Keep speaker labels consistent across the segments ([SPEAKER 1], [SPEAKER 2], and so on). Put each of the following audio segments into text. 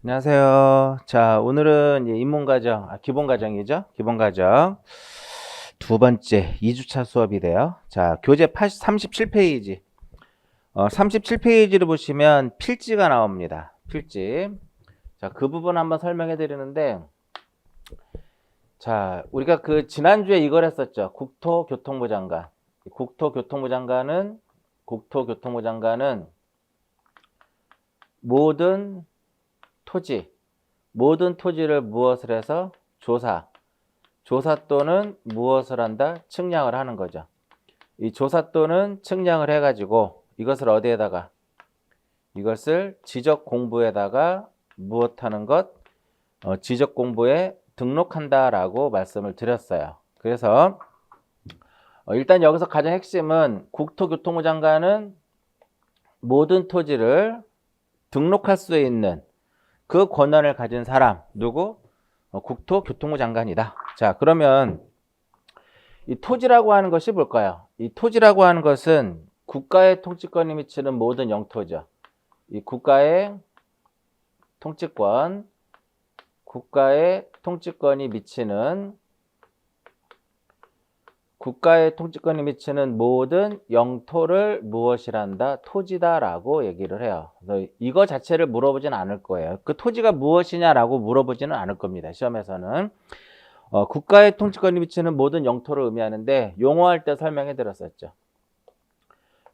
[SPEAKER 1] 안녕하세요. 자, 오늘은 이제 인문과정, 기본과정이죠. 기본과정 두 번째 2주차 수업이 돼요. 자, 교재 37페이지. 37페이지를 보시면 필지가 나옵니다. 필지. 자, 그 부분 한번 설명해 드리는데, 자, 우리가 그 지난주에 이걸 했었죠. 국토교통부 장관. 국토교통부 장관은 모든 토지를 무엇을 해서 조사 또는 무엇을 한다? 측량을 하는 거죠. 이 조사 또는 측량을 해가지고 이것을 지적 공부에다가 무엇하는 것? 지적 공부에 등록한다라고 말씀을 드렸어요. 그래서 일단 여기서 가장 핵심은 국토교통부 장관은 모든 토지를 등록할 수 있는 그 권한을 가진 사람 누구? 국토교통부 장관이다. 자, 그러면 이 토지라고 하는 것이 뭘까요? 이 토지라고 하는 것은 국가의 통치권이 미치는 모든 영토죠. 이 국가의 통치권이 미치는 모든 영토를 무엇이란다? 토지다라고 얘기를 해요. 그래서 이거 자체를 물어보진 않을 거예요. 그 토지가 무엇이냐라고 물어보지는 않을 겁니다. 시험에서는. 국가의 통치권이 미치는 모든 영토를 의미하는데 용어할 때 설명해 드렸었죠.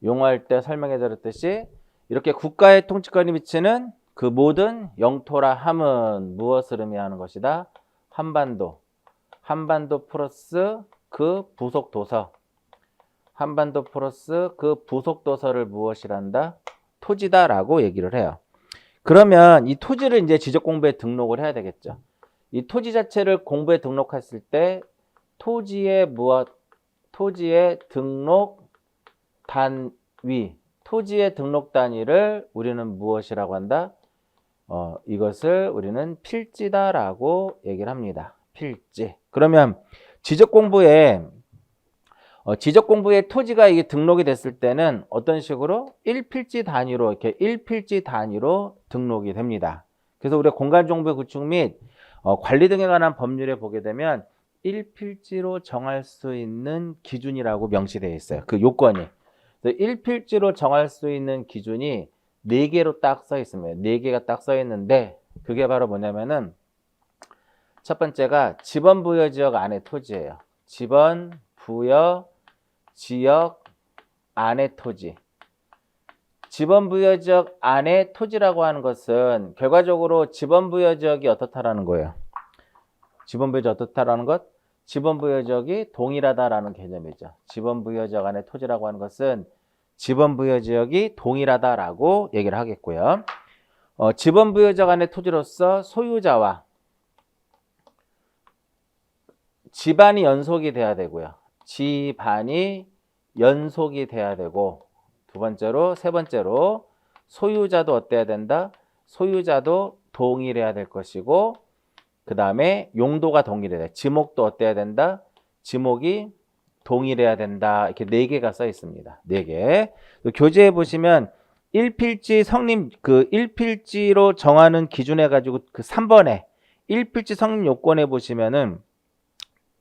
[SPEAKER 1] 용어할 때 설명해 드렸듯이 이렇게 국가의 통치권이 미치는 그 모든 영토라 함은 무엇을 의미하는 것이다? 한반도 플러스 그 부속 도서를 무엇이란다? 토지다라고 얘기를 해요. 그러면 이 토지를 이제 지적 공부에 등록을 해야 되겠죠. 이 토지 자체를 공부에 등록했을 때 토지의 등록 단위를 우리는 무엇이라고 한다? 이것을 우리는 필지다라고 얘기를 합니다. 필지. 그러면 지적 공부에 토지가 이게 등록이 됐을 때는 어떤 식으로 1필지 단위로 등록이 됩니다. 그래서 우리가 공간정보의 구축 및 관리 등에 관한 법률에 보게 되면 1필지로 정할 수 있는 기준이라고 명시되어 있어요. 그 요건이. 1필지로 정할 수 있는 기준이 4개로 딱 써 있습니다. 4개가 딱 써 있는데 그게 바로 뭐냐면은 첫 번째가 지번부여지역 안의 토지예요. 지번부여지역 안의 토지. 지번부여지역 안의 토지라고 하는 것은 결과적으로 지번부여지역이 어떻다라는 거예요. 지번부여지역이 동일하다라는 개념이죠. 지번부여지역 안의 토지라고 하는 것은 지번부여지역이 동일하다라고 얘기를 하겠고요. 지번부여지역 안의 토지로서 소유자와 집안이 연속이 돼야 되고요. 세 번째로 소유자도 어때야 된다? 소유자도 동일해야 될 것이고 그 다음에 용도가 동일해야 돼. 지목도 어때야 된다? 지목이 동일해야 된다. 이렇게 4개가 써 있습니다. 4개. 교재에 보시면 1필지로 정하는 기준해 가지고 그 3번에 1필지 성립 요건에 보시면은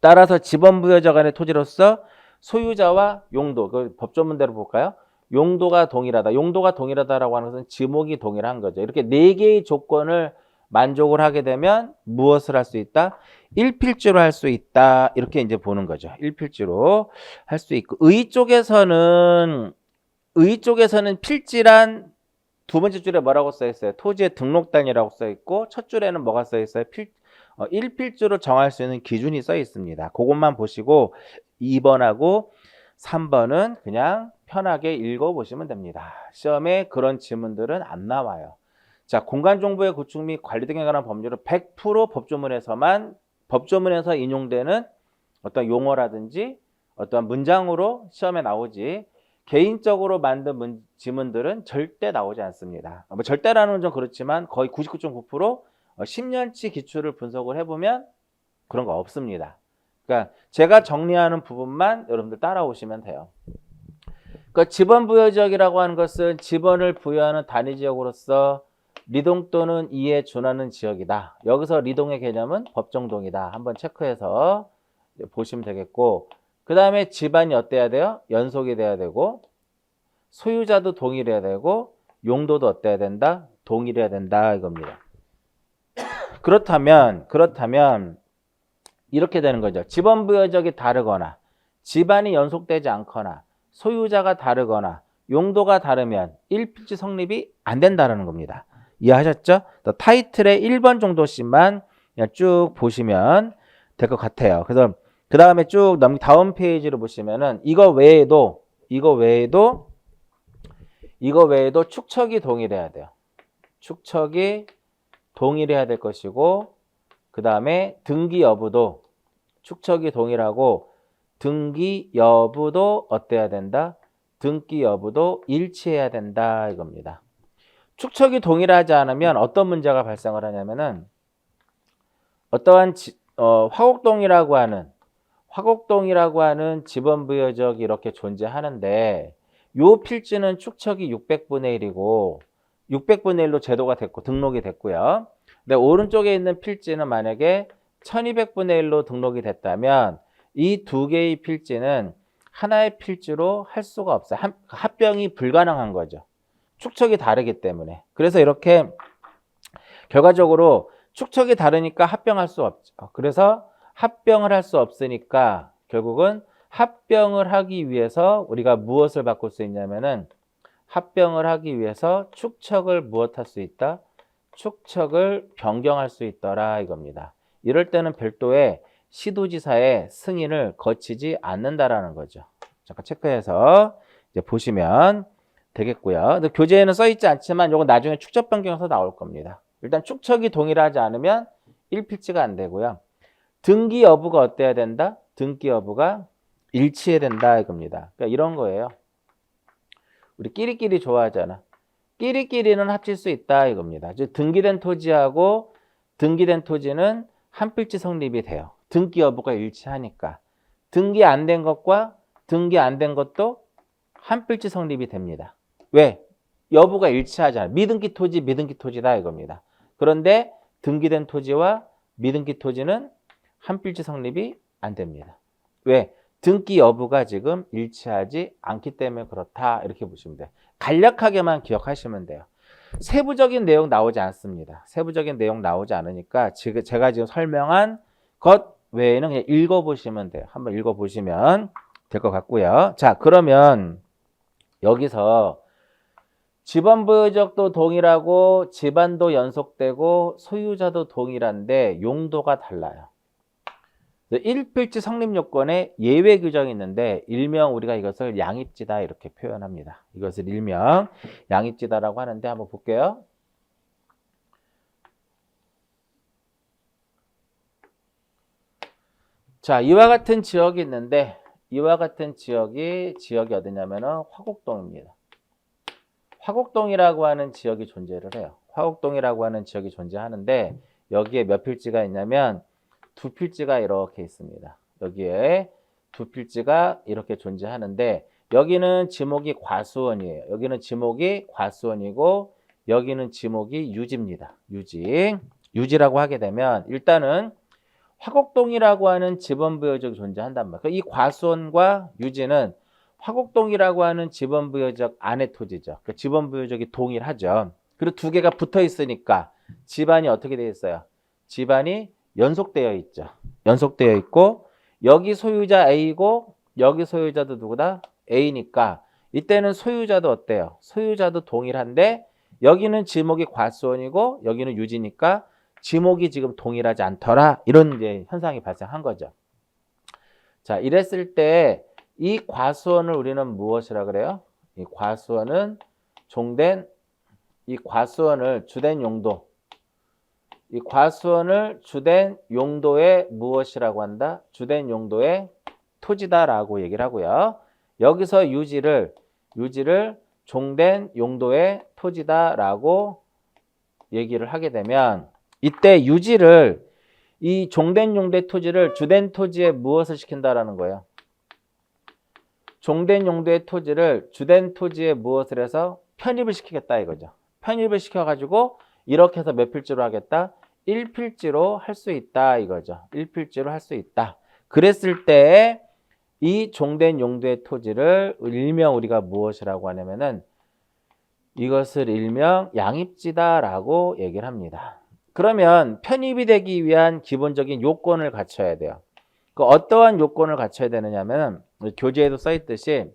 [SPEAKER 1] 따라서 지번부여지역 안의 토지로서 소유자와 용도, 그 법조문대로 볼까요? 용도가 동일하다라고 하는 것은 지목이 동일한 거죠. 이렇게 4개의 조건을 만족을 하게 되면 무엇을 할 수 있다? 1필지로 할 수 있다. 이렇게 이제 보는 거죠. 1필지로 할 수 있고 의 쪽에서는 필지란 두 번째 줄에 뭐라고 써 있어요? 토지의 등록 단위라고 써 있고 첫 줄에는 뭐가 써 있어요? 1필지로 정할 수 있는 기준이 써 있습니다. 그것만 보시고 2번하고 3번은 그냥 편하게 읽어보시면 됩니다. 시험에 그런 지문들은 안 나와요. 자, 공간정보의 구축 및 관리 등에 관한 법률은 100% 법조문에서 인용되는 어떤 용어라든지 어떤 문장으로 시험에 나오지 개인적으로 만든 지문들은 절대 나오지 않습니다. 뭐 절대라는 건 좀 그렇지만 거의 99.9% 10년치 기출을 분석을 해보면 그런 거 없습니다. 그러니까 제가 정리하는 부분만 여러분들 따라오시면 돼요. 그러니까 지번부여지역이라고 하는 것은 지번을 부여하는 단위지역으로서 리동 또는 이에 준하는 지역이다. 여기서 리동의 개념은 법정동이다. 한번 체크해서 보시면 되겠고, 그 다음에 집안이 어때야 돼요? 연속이 돼야 되고, 소유자도 동일해야 되고, 용도도 어때야 된다? 동일해야 된다 이겁니다. 그렇다면 이렇게 되는 거죠. 지번부여적이 다르거나 집안이 연속되지 않거나 소유자가 다르거나 용도가 다르면 1필지 성립이 안 된다는 겁니다. 이해하셨죠? 타이틀의 1번 정도씩만 그냥 쭉 보시면 될 것 같아요. 그래서 그 다음에 쭉 다음 페이지로 보시면은 이거 외에도 축척이 동일해야 돼요. 축척이 동일해야 될 것이고, 그 다음에 등기 여부도 축척이 동일하고 등기 여부도 어때야 된다? 등기 여부도 일치해야 된다 이겁니다. 축척이 동일하지 않으면 어떤 문제가 발생을 하냐면은 어떠한 화곡동이라고 하는 지번부여적이 이렇게 존재하는데 요 필지는 축척이 600분의 1이고 600분의 1로 제도가 됐고 등록이 됐고요. 근데 오른쪽에 있는 필지는 만약에 1200분의 1로 등록이 됐다면 이 두 개의 필지는 하나의 필지로 할 수가 없어요. 합병이 불가능한 거죠. 축척이 다르기 때문에. 그래서 이렇게 결과적으로 축척이 다르니까 합병할 수 없죠. 그래서 합병을 할 수 없으니까 결국은 합병을 하기 위해서 우리가 무엇을 바꿀 수 있냐면은 합병을 하기 위해서 축척을 무엇할 수 있다? 축척을 변경할 수 있더라 이겁니다. 이럴 때는 별도의 시도지사의 승인을 거치지 않는다라는 거죠. 잠깐 체크해서 이제 보시면 되겠고요. 근데 교재에는 써 있지 않지만 이건 나중에 축척 변경에서 나올 겁니다. 일단 축척이 동일하지 않으면 1필지가 안 되고요. 등기 여부가 어때야 된다? 등기 여부가 일치해야 된다 이겁니다. 그러니까 이런 거예요. 우리 끼리끼리 좋아하잖아. 끼리끼리는 합칠 수 있다 이겁니다. 즉 등기된 토지하고 등기된 토지는 한 필지 성립이 돼요. 등기 여부가 일치하니까. 등기 안 된 것과 등기 안 된 것도 한 필지 성립이 됩니다. 왜? 여부가 일치하잖아요. 미등기 토지, 미등기 토지다 이겁니다. 그런데 등기된 토지와 미등기 토지는 한 필지 성립이 안 됩니다. 왜? 등기 여부가 지금 일치하지 않기 때문에 그렇다 이렇게 보시면 돼요. 간략하게만 기억하시면 돼요. 세부적인 내용 나오지 않습니다. 세부적인 내용 나오지 않으니까 제가 지금 설명한 것 외에는 그냥 읽어보시면 돼요. 한번 읽어보시면 될 것 같고요. 자, 그러면 여기서 지번부여적도 동일하고 집안도 연속되고 소유자도 동일한데 용도가 달라요. 1필지 성립 요건에 예외 규정이 있는데 일명 우리가 이것을 양입지다 이렇게 표현합니다. 이것을 일명 양입지다라고 하는데 한번 볼게요. 자, 이와 같은 지역이 있는데 이와 같은 지역이 어디냐면은 화곡동입니다. 화곡동이라고 하는 지역이 존재를 해요. 화곡동이라고 하는 지역이 존재하는데 여기에 몇 필지가 있냐면 두 필지가 이렇게 있습니다. 여기에 두 필지가 이렇게 존재하는데 여기는 지목이 과수원이에요. 여기는 지목이 과수원이고 여기는 지목이 유지입니다. 유지라고 하게 되면 일단은 화곡동이라고 하는 지번부여적이 존재한단 말이에요. 이 과수원과 유지는 화곡동이라고 하는 지번부여적 안의 토지죠. 그러니까 지번부여적이 동일하죠. 그리고 두 개가 붙어 있으니까 집안이 어떻게 되어 있어요? 집안이 연속되어 있죠. 연속되어 있고 여기 소유자 A고 여기 소유자도 누구다? A니까 이때는 소유자도 어때요? 소유자도 동일한데 여기는 지목이 과수원이고 여기는 유지니까 지목이 지금 동일하지 않더라. 이런 이제 현상이 발생한 거죠. 자, 이랬을 때 이 과수원을 우리는 무엇이라 그래요? 이 과수원은 이 과수원을 주된 용도, 이 과수원을 주된 용도의 무엇이라고 한다? 주된 용도의 토지다라고 얘기를 하고요. 여기서 유지를 종된 용도의 토지다라고 얘기를 하게 되면 이때 유지를 이 종된 용도의 토지를 주된 토지에 무엇을 시킨다라는 거예요? 종된 용도의 토지를 주된 토지에 무엇을 해서 편입을 시키겠다 이거죠. 편입을 시켜가지고 이렇게 해서 몇 필지로 하겠다? 1필지로 할 수 있다 이거죠. 1필지로 할 수 있다. 그랬을 때 이 종된 용도의 토지를 일명 우리가 무엇이라고 하냐면은 이것을 일명 양입지다라고 얘기를 합니다. 그러면 편입이 되기 위한 기본적인 요건을 갖춰야 돼요. 그 어떠한 요건을 갖춰야 되느냐면 교재에도 써 있듯이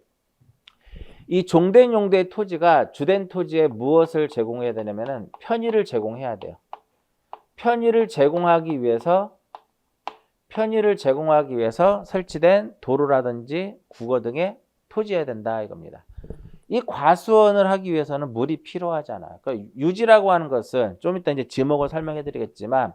[SPEAKER 1] 이 종된 용도의 토지가 주된 토지에 무엇을 제공해야 되냐면은 편의를 제공해야 돼요. 편의를 제공하기 위해서 설치된 도로라든지 국어 등의 토지여야 된다 이겁니다. 이 과수원을 하기 위해서는 물이 필요하잖아요. 그러니까 유지라고 하는 것은 좀 이따 이제 지목을 설명해 드리겠지만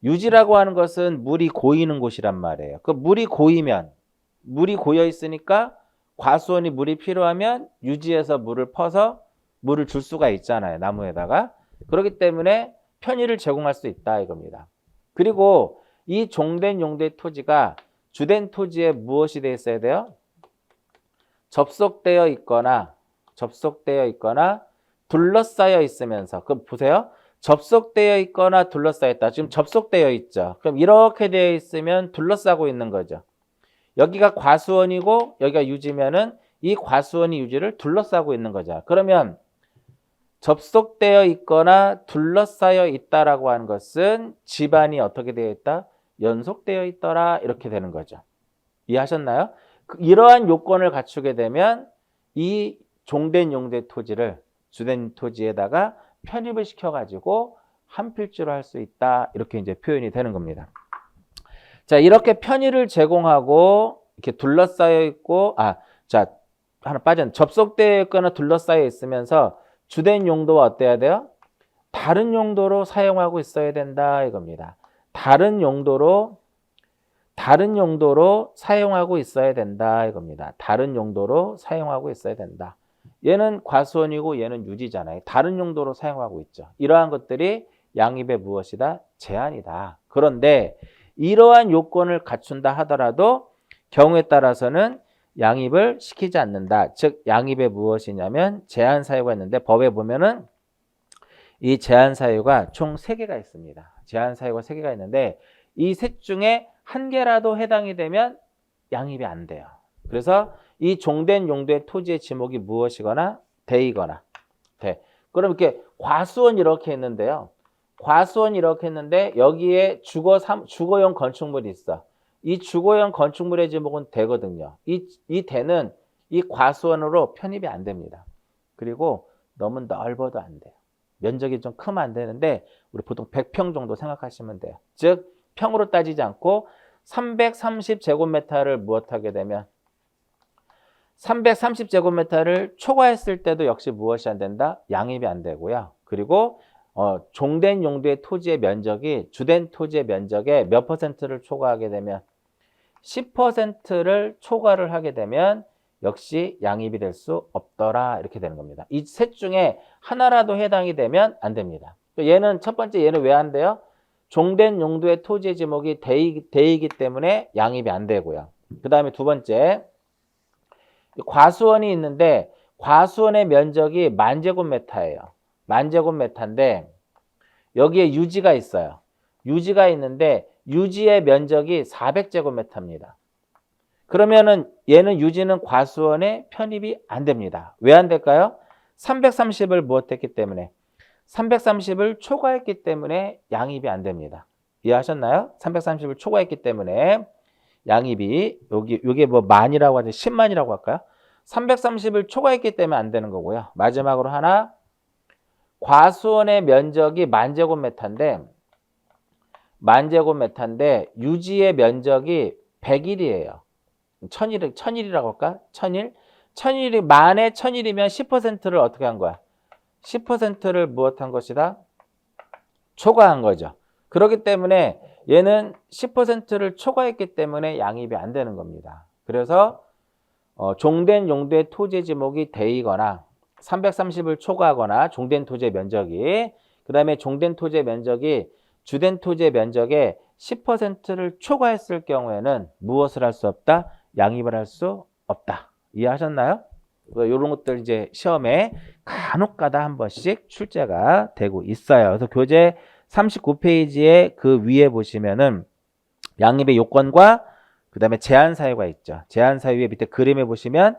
[SPEAKER 1] 유지라고 하는 것은 물이 고이는 곳이란 말이에요. 그 물이 고여 있으니까 과수원이 물이 필요하면 유지해서 물을 퍼서 물을 줄 수가 있잖아요. 나무에다가. 그렇기 때문에 편의를 제공할 수 있다 이겁니다. 그리고 이 종된 용도의 토지가 주된 토지에 무엇이 되어 있어야 돼요? 접속되어 있거나 둘러싸여 있으면서. 그럼 보세요. 접속되어 있거나 둘러싸여 있다. 지금 접속되어 있죠. 그럼 이렇게 되어 있으면 둘러싸고 있는 거죠. 여기가 과수원이고 여기가 유지면은 이 과수원이 유지를 둘러싸고 있는 거죠. 그러면 접속되어 있거나 둘러싸여 있다라고 하는 것은 집안이 어떻게 되어 있다? 연속되어 있더라 이렇게 되는 거죠. 이해하셨나요? 이러한 요건을 갖추게 되면 이 종된 용도의 토지를 주된 토지에다가 편입을 시켜가지고 한 필지로 할 수 있다 이렇게 이제 표현이 되는 겁니다. 자, 이렇게 편의를 제공하고 이렇게 둘러싸여 있고 하나 빠졌네. 접속되어 있거나 둘러싸여 있으면서 주된 용도와 어때야 돼요? 다른 용도로 사용하고 있어야 된다 이겁니다. 다른 용도로 사용하고 있어야 된다 이겁니다. 다른 용도로 사용하고 있어야 된다. 얘는 과수원이고 얘는 유지잖아요. 다른 용도로 사용하고 있죠. 이러한 것들이 양입의 무엇이다? 제한이다. 그런데 이러한 요건을 갖춘다 하더라도 경우에 따라서는 양입을 시키지 않는다. 즉 양입의 무엇이냐면 제한 사유가 있는데 법에 보면은 이 제한 사유가 총 3개가 있습니다. 제한 사유가 3개가 있는데 이 셋 중에 한 개라도 해당이 되면 양입이 안 돼요. 그래서 이 종된 용도의 토지의 지목이 무엇이거나 대이거나 돼. 그럼 이렇게 과수원 이렇게 했는데요. 과수원 이렇게 했는데 여기에 주거용 건축물이 있어. 이 주거용 건축물의 지목은 대거든요. 이 대는 이 과수원으로 편입이 안 됩니다. 그리고 너무 넓어도 안 돼요. 면적이 좀 크면 안 되는데 우리 보통 100평 정도 생각하시면 돼요. 즉 평으로 따지지 않고 330제곱미터를 무엇하게 되면 330제곱미터를 초과했을 때도 역시 무엇이 안 된다? 양입이 안 되고요. 그리고 종된 용도의 토지의 면적이 주된 토지의 면적의 몇 퍼센트를 초과하게 되면 10%를 초과를 하게 되면 역시 양입이 될 수 없더라 이렇게 되는 겁니다. 이 셋 중에 하나라도 해당이 되면 안 됩니다. 얘는 첫 번째 얘는 왜 안 돼요? 종된 용도의 토지의 지목이 대이기 때문에 양입이 안 되고요. 그 다음에 두 번째 과수원이 있는데 과수원의 면적이 10,000제곱미터예요. 10,000제곱미터인데 여기에 유지가 있어요. 유지가 있는데 유지의 면적이 400제곱미터입니다. 그러면은 얘는 유지는 과수원에 편입이 안 됩니다. 왜 안 될까요? 330을 무엇했기 때문에 330을 초과했기 때문에 양입이 안 됩니다. 이해하셨나요? 330을 초과했기 때문에 양입이 여기 뭐 만이라고 하지 10만이라고 할까요? 330을 초과했기 때문에 안 되는 거고요. 마지막으로 하나 과수원의 면적이 10,000제곱미터인데 유지의 면적이 100일이에요. 1000일이라고 할까? 1000일이 만에 1000일이면 10%를 어떻게 한 거야? 10%를 무엇한 것이다? 초과한 거죠. 그렇기 때문에 얘는 10%를 초과했기 때문에 양입이 안 되는 겁니다. 그래서 종된 용도의 토지 지목이 대이거나 330을 초과하거나 종된 토지의 면적이 그 다음에 종된 토지의 면적이 주된 토지의 면적의 10%를 초과했을 경우에는 무엇을 할 수 없다? 양입을 할 수 없다. 이해하셨나요? 이런 것들 이제 시험에 간혹가다 한 번씩 출제가 되고 있어요. 그래서 교재 39페이지에 그 위에 보시면은 양립의 요건과 그 다음에 제한 사유가 있죠. 제한 사유의 밑에 그림에 보시면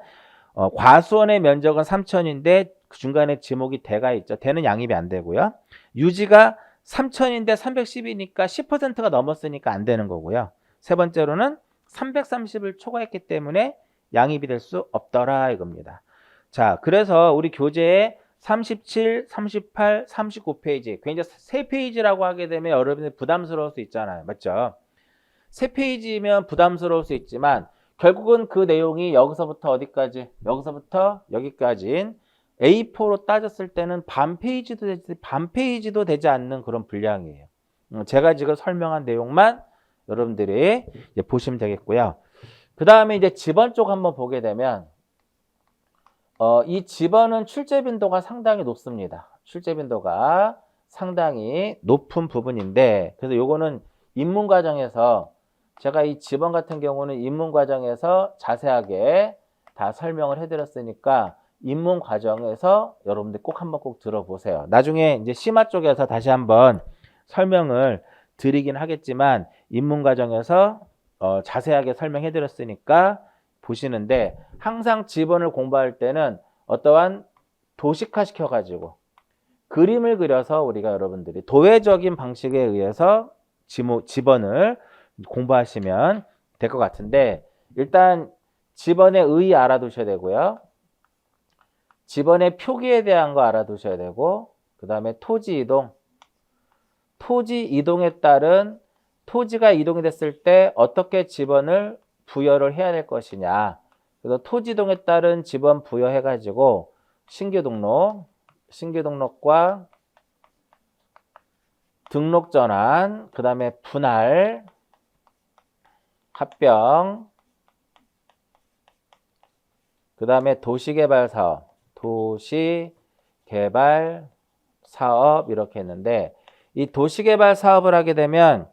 [SPEAKER 1] 과수원의 면적은 3천인데 그 중간에 지목이 대가 있죠. 대는 양립이 안 되고요. 유지가 3천인데 310이니까 10%가 넘었으니까 안 되는 거고요. 세 번째로는 330을 초과했기 때문에 양립이 될 수 없더라 이겁니다. 자, 그래서 우리 교재에 37, 38, 39페이지 굉장히 세 페이지라고 하게 되면 여러분들 부담스러울 수 있잖아요. 맞죠? 세 페이지면 부담스러울 수 있지만 결국은 그 내용이 여기서부터 어디까지? 여기서부터 여기까지인 A4로 따졌을 때는 반 페이지도 되지 않는 그런 분량이에요. 제가 지금 설명한 내용만 여러분들이 이제 보시면 되겠고요. 그 다음에 이제 지번 쪽 한번 보게 되면 이 지번은 출제 빈도가 상당히 높습니다. 출제 빈도가 상당히 높은 부분인데 그래서 요거는 입문 과정에서 제가 이 지번 같은 경우는 입문 과정에서 자세하게 다 설명을 해드렸으니까 입문 과정에서 여러분들 꼭 한번 꼭 들어보세요. 나중에 이제 심화 쪽에서 다시 한번 설명을 드리긴 하겠지만 입문 과정에서 자세하게 설명해드렸으니까 보시는데 항상 지번을 공부할 때는 어떠한 도식화 시켜가지고 그림을 그려서 우리가 여러분들이 도회적인 방식에 의해서 지번을 공부하시면 될 것 같은데 일단 지번의 의 알아두셔야 되고요. 지번의 표기에 대한 거 알아두셔야 되고 그 다음에 토지 이동에 따른 토지가 이동이 됐을 때 어떻게 지번을 부여를 해야 될 것이냐. 그래서 토지 이동에 따른 지번 부여해 가지고 신규 등록과 등록 전환, 그 다음에 분할, 합병, 그 다음에 도시개발 사업 이렇게 했는데 이 도시개발 사업을 하게 되면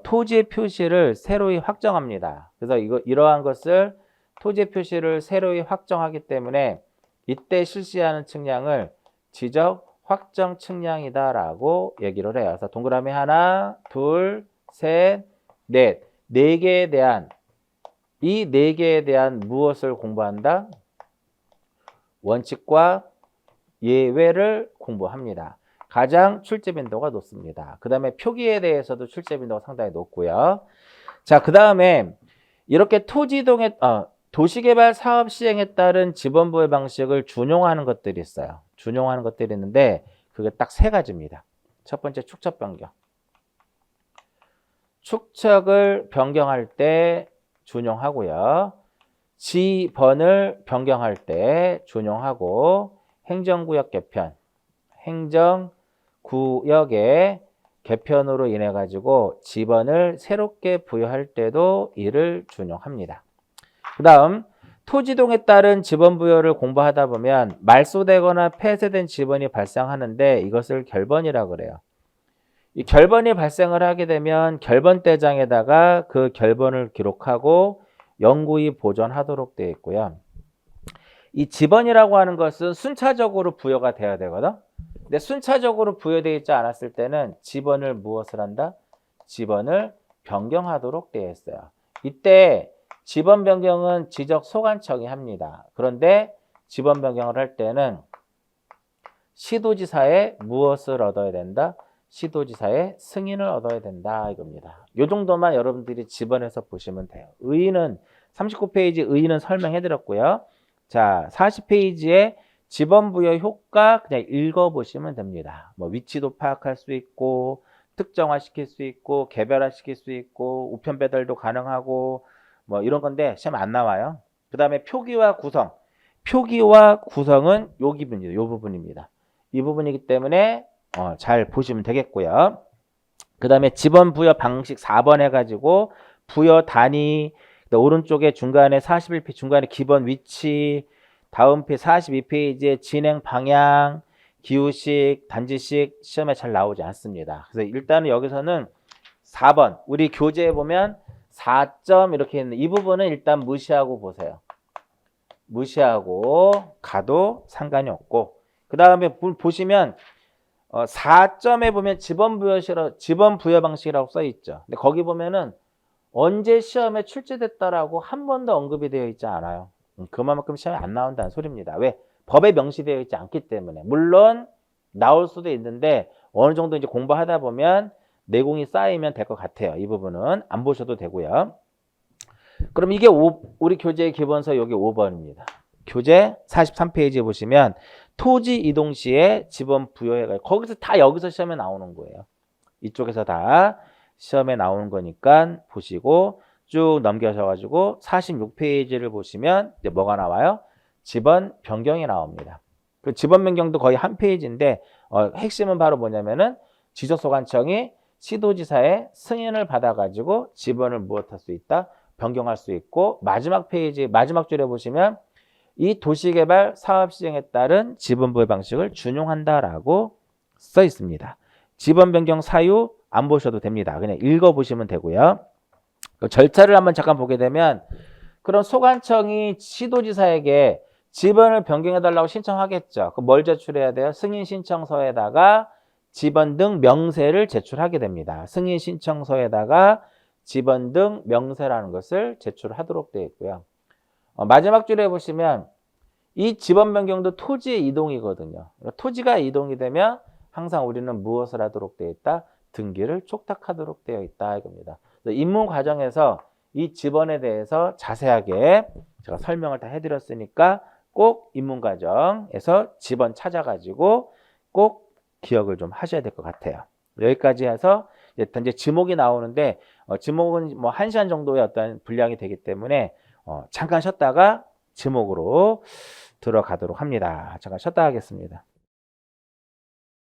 [SPEAKER 1] 토지의 표시를 새로이 확정합니다. 그래서 이러한 것을 토지의 표시를 새로이 확정하기 때문에 이때 실시하는 측량을 지적 확정 측량이다라고 얘기를 해요. 그래서 동그라미 하나, 둘, 셋, 넷, 네 개에 대한 이 네 개에 대한 무엇을 공부한다? 원칙과 예외를 공부합니다. 가장 출제 빈도가 높습니다. 그 다음에 표기에 대해서도 출제 빈도가 상당히 높고요. 자, 그 다음에 이렇게 도시개발 사업 시행에 따른 지번부의 방식을 준용하는 것들이 있어요. 준용하는 것들이 있는데 그게 딱 세 가지입니다. 첫 번째 축척 변경. 축척을 변경할 때 준용하고요. 지번을 변경할 때 준용하고 행정구역 개편, 행정구역의 개편으로 인해 가지고 지번을 새롭게 부여할 때도 이를 준용합니다. 그 다음 토지동에 따른 지번 부여를 공부하다 보면 말소되거나 폐쇄된 지번이 발생하는데 이것을 결번이라고 그래요. 이 결번이 발생을 하게 되면 결번대장에다가 그 결번을 기록하고 영구히 보존하도록 되어 있고요. 이 지번이라고 하는 것은 순차적으로 부여가 돼야 되거든. 근데 순차적으로 부여되어 있지 않았을 때는 지번을 무엇을 한다? 지번을 변경하도록 되어 있어요. 이때 지번 변경은 지적 소관청이 합니다. 그런데 지번 변경을 할 때는 시도지사의 무엇을 얻어야 된다? 시도지사의 승인을 얻어야 된다 이겁니다. 이 정도만 여러분들이 지번에서 보시면 돼요. 의의는 39페이지 의의는 설명해 드렸고요. 자, 40페이지에 지번 부여 효과 그냥 읽어보시면 됩니다. 뭐 위치도 파악할 수 있고 특정화 시킬 수 있고 개별화 시킬 수 있고 우편 배달도 가능하고 뭐 이런 건데 시험 안 나와요. 그 다음에 표기와 구성. 표기와 구성은 요 부분입니다. 이 부분이기 때문에 잘 보시면 되겠고요. 그 다음에 지번 부여 방식 4번 해가지고 부여 단위 오른쪽에 중간에 41페이지 중간에 기본 위치 다음 페이지 42페이지에 진행 방향 기후식 단지식 시험에 잘 나오지 않습니다. 그래서 일단은 여기서는 4번 우리 교재에 보면 4점 이렇게 있는 이 부분은 일단 무시하고 보세요. 무시하고 가도 상관이 없고, 그 다음에 보시면 4점에 보면 지번 부여 방식이라고 써 있죠. 근데 거기 보면은 언제 시험에 출제됐다라고 한 번도 언급이 되어 있지 않아요. 그만큼 시험에 안 나온다는 소리입니다. 왜? 법에 명시되어 있지 않기 때문에. 물론 나올 수도 있는데 어느 정도 이제 공부하다 보면 내공이 쌓이면 될 것 같아요. 이 부분은 안 보셔도 되고요. 그럼 이게 우리 교재의 기본서 여기 5번입니다. 교재 43페이지에 보시면 토지 이동 시에 지번 부여해가 거기서 다 여기서 시험에 나오는 거예요. 이쪽에서 다 시험에 나오는 거니까 보시고 쭉 넘겨셔가지고 46페이지를 보시면 이제 뭐가 나와요? 지번 변경이 나옵니다. 그 지번 변경도 거의 한 페이지인데 핵심은 바로 뭐냐면은 지적소관청이 시도지사의 승인을 받아가지고 지번을 무엇할 수 있다? 변경할 수 있고, 마지막 페이지 마지막 줄에 보시면 이 도시개발 사업 시행에 따른 지번 부여 방식을 준용한다라고 써 있습니다. 지번 변경 사유 안 보셔도 됩니다. 그냥 읽어보시면 되고요. 그 절차를 한번 잠깐 보게 되면, 그럼 소관청이 시도지사에게 지번을 변경해달라고 신청하겠죠. 그럼 뭘 제출해야 돼요? 승인 신청서에다가 지번 등 명세를 제출하게 됩니다. 승인 신청서에다가 지번 등 명세라는 것을 제출하도록 되어 있고요. 마지막 줄에 보시면 이 지번 변경도 토지의 이동이거든요. 토지가 이동이 되면 항상 우리는 무엇을 하도록 되어 있다? 등기를 촉탁하도록 되어 있다 이겁니다. 입문 과정에서 이 지번에 대해서 자세하게 제가 설명을 다 해드렸으니까 꼭 입문 과정에서 지번 찾아가지고 꼭 기억을 좀 하셔야 될 것 같아요. 여기까지 해서 이제 지목이 나오는데 지목은 뭐 1시간 정도의 어떤 분량이 되기 때문에 잠깐 쉬었다가 지목으로 들어가도록 합니다. 잠깐 쉬었다 하겠습니다.